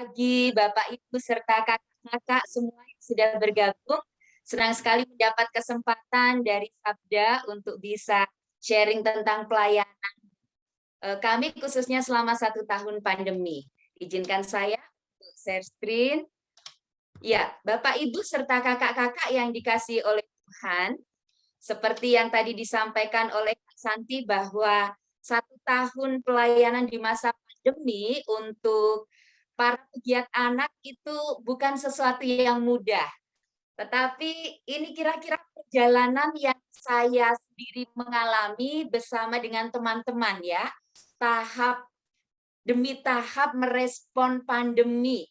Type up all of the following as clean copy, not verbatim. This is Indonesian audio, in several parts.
pagi Bapak Ibu serta kakak-kakak semua yang sudah bergabung. Senang sekali mendapat kesempatan dari Sabda untuk bisa sharing tentang pelayanan kami khususnya selama 1 tahun pandemi. Izinkan saya untuk share screen. Ya, Bapak Ibu serta kakak-kakak yang dikasihi oleh Tuhan, seperti yang tadi disampaikan oleh Kak Santi bahwa 1 tahun pelayanan di masa pandemi untuk para pegiat anak itu bukan sesuatu yang mudah. Tetapi ini kira-kira perjalanan yang saya sendiri mengalami bersama dengan teman-teman ya. Tahap demi tahap merespon pandemi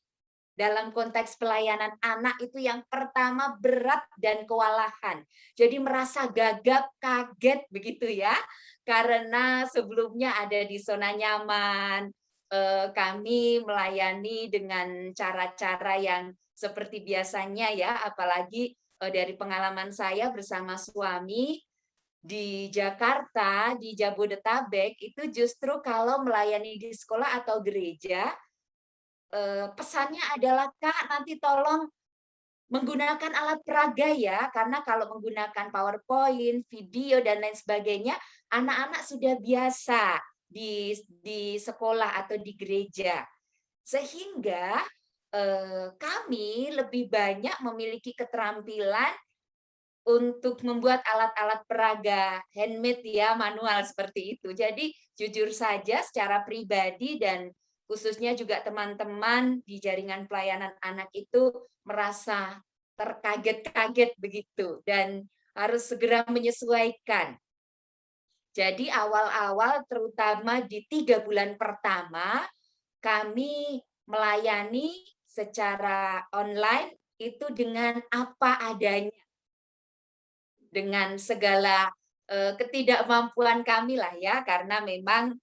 dalam konteks pelayanan anak itu yang pertama berat dan kewalahan. Jadi merasa gagap, kaget begitu ya. Karena sebelumnya ada di zona nyaman, kami melayani dengan cara-cara yang seperti biasanya ya, apalagi dari pengalaman saya bersama suami di Jakarta, di Jabodetabek itu justru kalau melayani di sekolah atau gereja pesannya adalah, "Kak, nanti tolong menggunakan alat peraga ya," karena kalau menggunakan PowerPoint, video, dan lain sebagainya, anak-anak sudah biasa di sekolah atau di gereja. Sehingga kami lebih banyak memiliki keterampilan untuk membuat alat-alat peraga handmade ya, manual seperti itu. Jadi jujur saja secara pribadi dan khususnya juga teman-teman di jaringan pelayanan anak itu merasa terkaget-kaget begitu dan harus segera menyesuaikan. Jadi awal-awal terutama di 3 bulan pertama kami melayani secara online itu dengan apa adanya, dengan segala ketidakmampuan kami lah ya, karena memang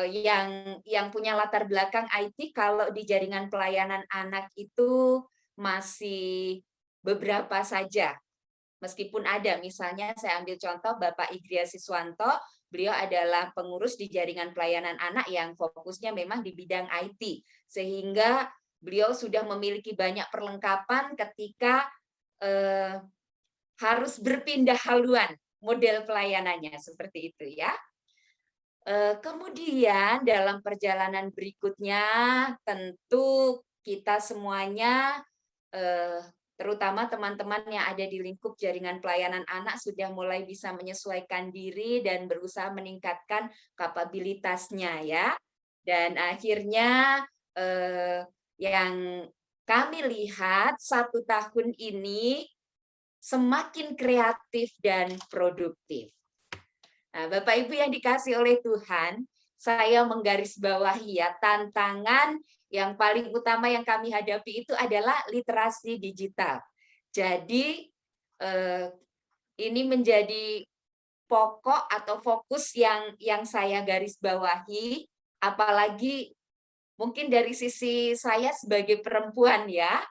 yang punya latar belakang IT kalau di jaringan pelayanan anak itu masih beberapa saja. Meskipun ada, misalnya saya ambil contoh Bapak Igria Siswanto, beliau adalah pengurus di jaringan pelayanan anak yang fokusnya memang di bidang IT, sehingga beliau sudah memiliki banyak perlengkapan ketika harus berpindah haluan model pelayanannya seperti itu ya. Kemudian dalam perjalanan berikutnya tentu kita semuanya terutama teman-teman yang ada di lingkup jaringan pelayanan anak sudah mulai bisa menyesuaikan diri dan berusaha meningkatkan kapabilitasnya ya. Dan akhirnya yang kami lihat 1 tahun ini semakin kreatif dan produktif. Nah, Bapak Ibu yang dikasih oleh Tuhan, saya menggarisbawahi ya, tantangan yang paling utama yang kami hadapi itu adalah literasi digital. Jadi ini menjadi pokok atau fokus yang saya garis bawahi, apalagi mungkin dari sisi saya sebagai perempuan ya,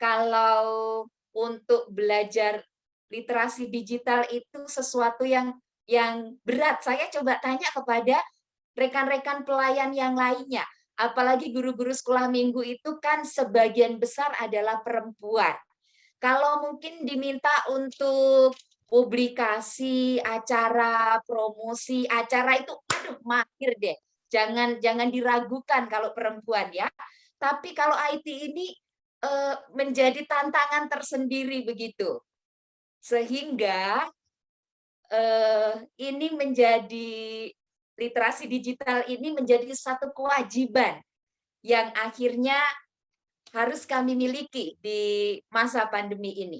kalau untuk belajar literasi digital itu sesuatu yang berat. Saya coba tanya kepada rekan-rekan pelayan yang lainnya, apalagi guru-guru sekolah minggu itu kan sebagian besar adalah perempuan. Kalau mungkin diminta untuk publikasi, acara, promosi, acara itu aduh mahir deh. Jangan diragukan kalau perempuan ya. Tapi kalau IT ini menjadi tantangan tersendiri begitu. Sehingga ini menjadi literasi digital ini menjadi satu kewajiban yang akhirnya harus kami miliki di masa pandemi ini.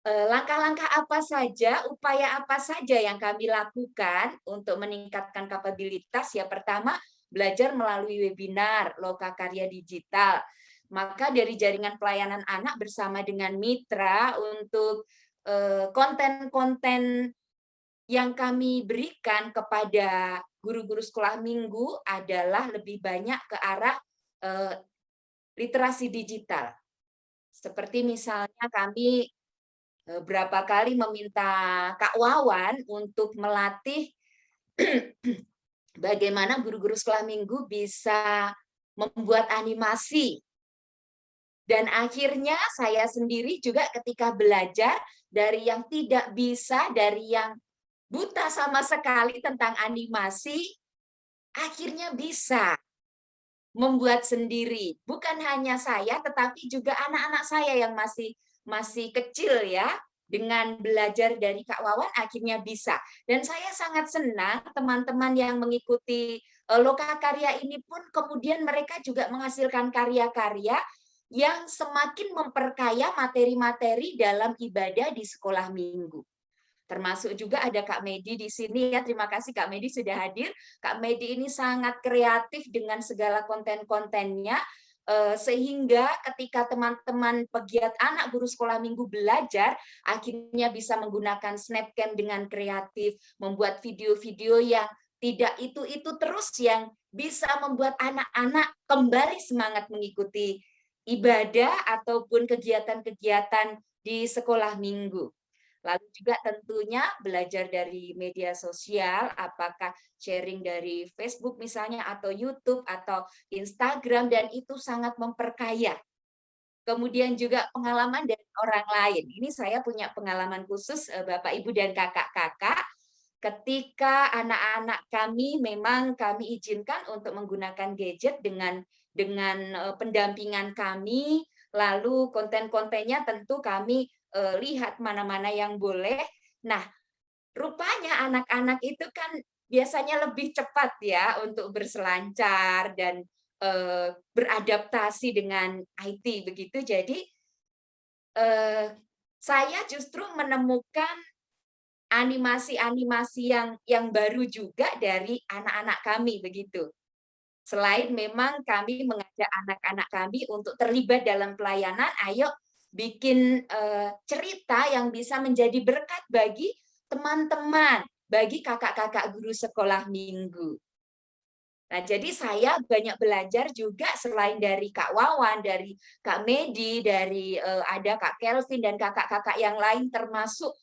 Langkah-langkah apa saja, upaya apa saja yang kami lakukan untuk meningkatkan kapabilitas? Ya pertama, belajar melalui webinar Lokakarya Digital. Maka dari jaringan pelayanan anak bersama dengan mitra untuk konten-konten yang kami berikan kepada guru-guru sekolah minggu adalah lebih banyak ke arah literasi digital. Seperti misalnya kami berapa kali meminta Kak Wawan untuk melatih bagaimana guru-guru sekolah minggu bisa membuat animasi. Dan akhirnya saya sendiri juga ketika belajar dari yang tidak bisa, dari yang buta sama sekali tentang animasi, akhirnya bisa membuat sendiri. Bukan hanya saya, tetapi juga anak-anak saya yang masih kecil ya, dengan belajar dari Kak Wawan akhirnya bisa. Dan saya sangat senang teman-teman yang mengikuti Lokakarya ini pun kemudian mereka juga menghasilkan karya-karya yang semakin memperkaya materi-materi dalam ibadah di sekolah minggu. Termasuk juga ada Kak Medi di sini ya. Terima kasih Kak Medi sudah hadir. Kak Medi ini sangat kreatif dengan segala konten-kontennya, sehingga ketika teman-teman pegiat anak guru sekolah minggu belajar, akhirnya bisa menggunakan Snapcam dengan kreatif, membuat video-video yang tidak itu terus, yang bisa membuat anak-anak kembali semangat mengikuti ibadah ataupun kegiatan-kegiatan di sekolah minggu. Lalu juga tentunya belajar dari media sosial, apakah sharing dari Facebook misalnya, atau YouTube, atau Instagram, dan itu sangat memperkaya. Kemudian juga pengalaman dari orang lain. Ini saya punya pengalaman khusus, Bapak, Ibu, dan kakak-kakak. Ketika anak-anak kami memang kami izinkan untuk menggunakan gadget dengan pendampingan kami, lalu konten-kontennya tentu kami lihat mana-mana yang boleh. Nah, rupanya anak-anak itu kan biasanya lebih cepat ya untuk berselancar dan beradaptasi dengan IT begitu. Jadi saya justru menemukan animasi-animasi yang baru juga dari anak-anak kami begitu. Selain memang kami mengajak anak-anak kami untuk terlibat dalam pelayanan, ayo bikin cerita yang bisa menjadi berkat bagi teman-teman, bagi kakak-kakak guru sekolah minggu. Nah, jadi saya banyak belajar juga selain dari Kak Wawan, dari Kak Medi, dari ada Kak Kelvin dan kakak-kakak yang lain, termasuk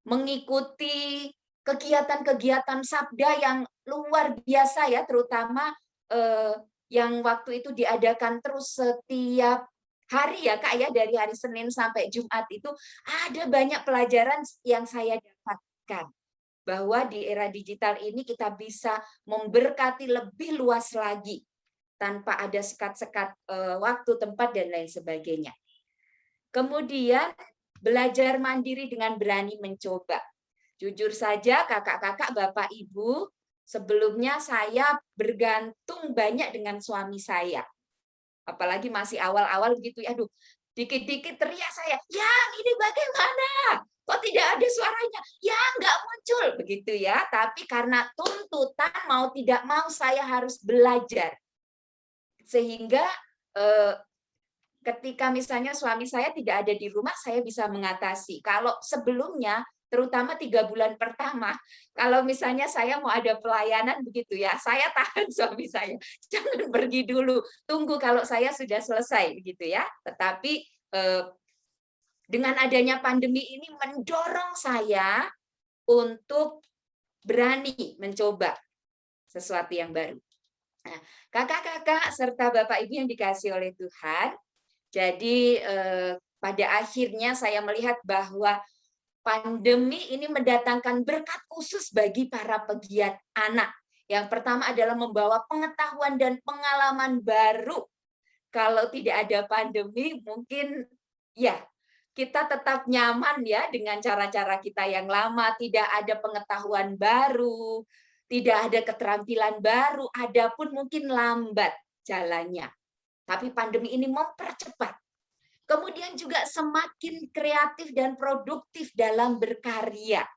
mengikuti kegiatan-kegiatan Sabda yang luar biasa ya, terutama yang waktu itu diadakan terus setiap hari ya Kak ya, dari hari Senin sampai Jumat itu ada banyak pelajaran yang saya dapatkan. Bahwa di era digital ini kita bisa memberkati lebih luas lagi tanpa ada sekat-sekat waktu, tempat, dan lain sebagainya. Kemudian belajar mandiri dengan berani mencoba. Jujur saja kakak-kakak, Bapak Ibu, sebelumnya saya bergantung banyak dengan suami saya. Apalagi masih awal-awal begitu ya, aduh, dikit-dikit teriak saya, "Yang ini bagaimana? Kok tidak ada suaranya? Ya, nggak muncul." Begitu ya. Tapi karena tuntutan mau tidak mau saya harus belajar. Sehingga ketika misalnya suami saya tidak ada di rumah, saya bisa mengatasi. Kalau sebelumnya, terutama 3 bulan pertama, kalau misalnya saya mau ada pelayanan begitu ya, saya tahan suami saya, jangan pergi dulu, tunggu kalau saya sudah selesai begitu ya. Tetapi dengan adanya pandemi ini mendorong saya untuk berani mencoba sesuatu yang baru. Nah, kakak-kakak serta Bapak Ibu yang dikasihi oleh Tuhan, jadi pada akhirnya saya melihat bahwa pandemi ini mendatangkan berkat khusus bagi para pegiat anak. Yang pertama adalah membawa pengetahuan dan pengalaman baru. Kalau tidak ada pandemi, mungkin ya kita tetap nyaman ya dengan cara-cara kita yang lama, tidak ada pengetahuan baru, tidak ada keterampilan baru, ada pun mungkin lambat jalannya. Tapi pandemi ini mempercepat. Kemudian juga semakin kreatif dan produktif dalam berkarya.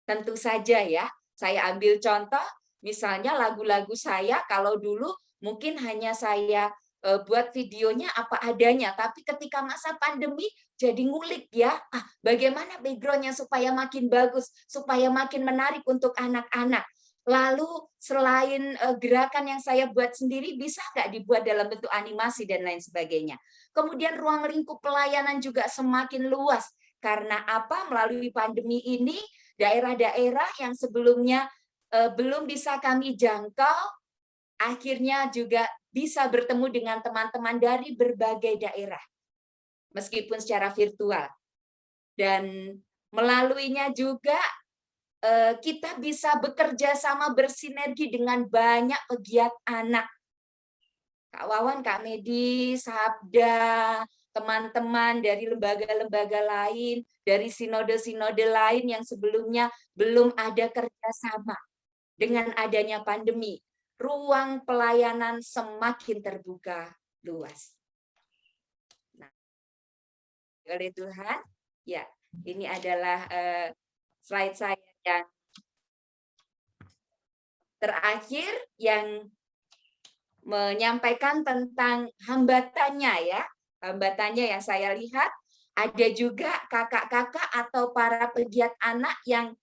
Tentu saja ya, saya ambil contoh, misalnya lagu-lagu saya, kalau dulu mungkin hanya saya buat videonya apa adanya, tapi ketika masa pandemi jadi ngulik ya, bagaimana backgroundnya supaya makin bagus, supaya makin menarik untuk anak-anak. Lalu selain gerakan yang saya buat sendiri, bisa nggak dibuat dalam bentuk animasi dan lain sebagainya. Kemudian ruang lingkup pelayanan juga semakin luas. Karena apa? Melalui pandemi ini, daerah-daerah yang sebelumnya belum bisa kami jangkau, akhirnya juga bisa bertemu dengan teman-teman dari berbagai daerah, meskipun secara virtual. Dan melaluinya juga kita bisa bekerja sama bersinergi dengan banyak pegiat anak. Kak Wawan, Kak Medi, Sabda, teman-teman dari lembaga-lembaga lain, dari sinode-sinode lain yang sebelumnya belum ada kerjasama. Dengan adanya pandemi, ruang pelayanan semakin terbuka luas. Nah, oleh Tuhan, ya, ini adalah slide saya yang terakhir yang menyampaikan tentang hambatannya ya. Hambatannya yang saya lihat ada juga kakak-kakak atau para pegiat anak yang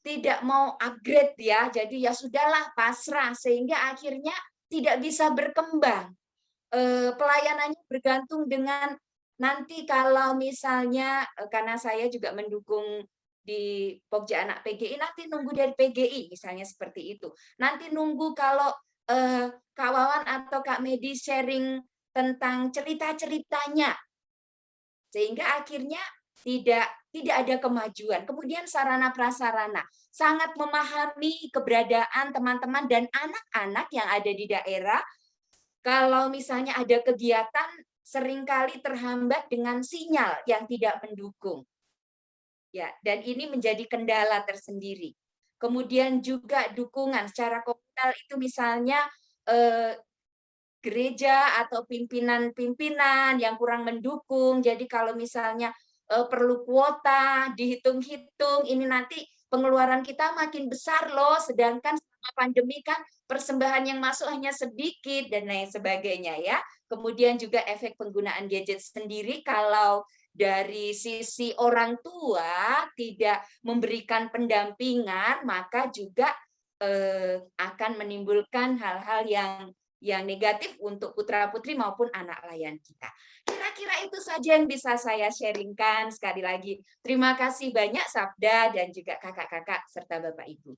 tidak mau upgrade ya. Jadi ya sudahlah pasrah sehingga akhirnya tidak bisa berkembang. Pelayanannya bergantung dengan nanti kalau misalnya karena saya juga mendukung di Pokja Anak PGI, nanti nunggu dari PGI misalnya seperti itu. Nanti nunggu kalau Kak Wawan atau Kak Medi sharing tentang cerita-ceritanya, sehingga akhirnya tidak ada kemajuan. Kemudian sarana prasarana, sangat memahami keberadaan teman-teman dan anak-anak yang ada di daerah. Kalau misalnya ada kegiatan, seringkali terhambat dengan sinyal yang tidak mendukung. Ya, dan ini menjadi kendala tersendiri. Kemudian juga dukungan secara komunal itu misalnya gereja atau pimpinan-pimpinan yang kurang mendukung. Jadi kalau misalnya perlu kuota, dihitung-hitung, ini nanti pengeluaran kita makin besar loh, sedangkan selama pandemi kan persembahan yang masuk hanya sedikit dan lain sebagainya ya. Kemudian juga efek penggunaan gadget sendiri kalau dari sisi orang tua tidak memberikan pendampingan, maka juga akan menimbulkan hal-hal yang negatif untuk putra-putri maupun anak layan kita. Kira-kira itu saja yang bisa saya sharingkan. Sekali lagi, terima kasih banyak Sabda dan juga kakak-kakak serta Bapak Ibu.